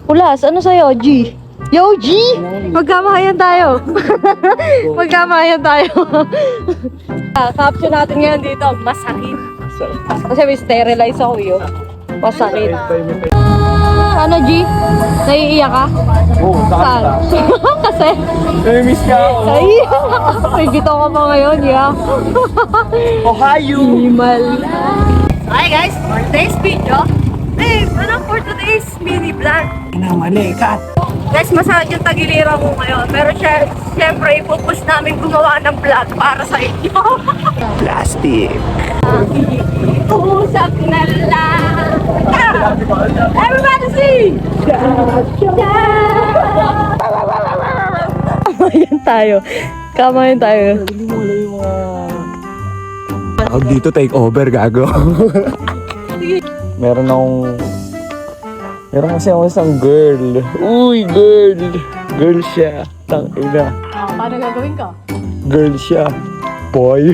Pulas, ano sa'yo, G? Yo, G! Magkamahayan tayo. Magkamahayan tayo. Caption natin ngayon dito, masakit. Kasi may sterilize ako yun. Masakit. Ano, G? Naiiyak ka? Oo, Saan? Kasi? Nami-miss ka ako. Ay, may bitaw ka pa ngayon, yeah. Ohio! Himal. Hi guys, for today's video, for today's mini vlog. Mali, cut! Guys, masakit yung tagiliran ko ngayon. Pero syempre, ipupush namin gumawa ng vlog para sa inyo. Plastic! Usap na lang. Everybody sing! Kamayan tayo. Kamayan tayo. Ako dito take over, gago. Meron kasi ako isang girl. Uy, girl! Girl siya. Tangina. Paano gagawin ka? Girl siya. Boy.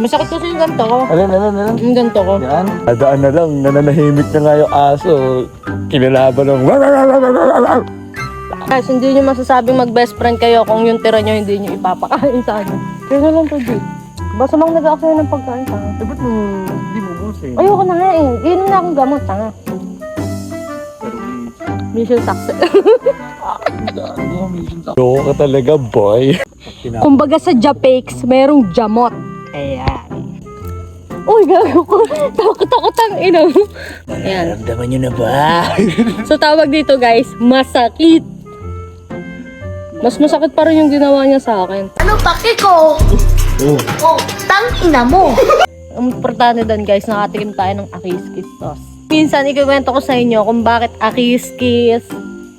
Masakit kasi yung ganito ko. Ano? Yung ganito ko. Yan. Adaan na lang, nananahimik na nga yung aso. Kinalaban ng Guys, hindi nyo masasabing mag-best friend kayo kung yung tira nyo hindi nyo ipapakain sa ano. Kaya na lang to, G. Basta mang nag-aksaya ng pagkain, tanga. Eh, ba't mo, hindi mo busin? Ayoko na nga eh. Inom na akong gamot, tanga. Mission success. Loko ka talaga, boy. Kumbaga sa Japex, merong jamot. Ayan. Uy, gago ko. Takot ang ina mo. Ayan. Ramdaman nyo na ba? So tawag dito guys, masakit. Mas masakit pa rin yung ginawa niya sa akin. Ano paki ko? Oh, tang ina mo. Ang importante doon guys, nakatikim tayo ng akiskis sauce. Minsan ikikwento ko sa inyo kung bakit akiskis,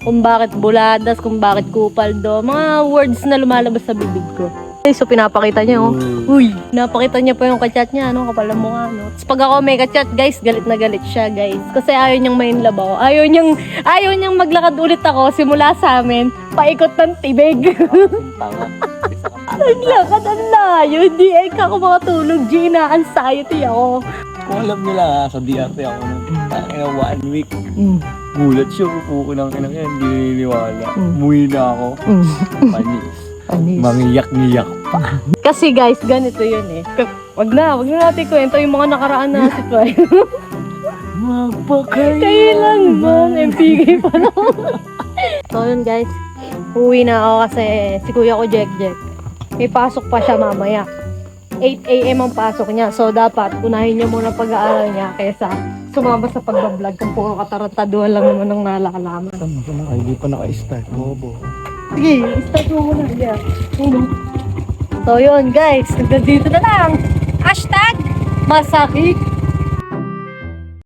kung bakit buladas, kung bakit kupaldo. Mga words na lumalabas sa bibig ko. So pinapakita niya oh. Uy, pinapakita niya pa yung kachat niya, ano, kapal ang mukha, no. Tapos pag ako may kachat, guys, galit na galit siya, guys. Kasi ayaw niyang mainlabaw. Ayaw niyang maglakad ulit ako simula sa amin, paikot ng tibig. Naglakad ang layo, hindi ka ako makatulog, Gina, anxiety ako. Kung alam nila ha, sa DRT ako ng 1 week. Gulat siya, pupo ko ng inang yan, hindi naniniwala. Umuwi na ako. Panis. Mangiyak-ngiyak pa. Kasi guys, ganito yun eh. Wag na natin kwento yung mga nakaraan na sitwasyon. Magpakayo. Kayo lang man, MPK pa lang. So yun guys, uwi na ako kasi si kuya ko Jack. May pasok pa siya mamaya. 8 AM ang pasok niya. So dapat unahin niya muna pag-aaral niya kaysa sumama sa pagbablog kung puro katarantaduhan lang naman ang nalalaman. Hindi pa naka-start. Bobo. Sige, start mo muna. Yeah. So yun guys, hanggang dito na lang. Hashtag masakit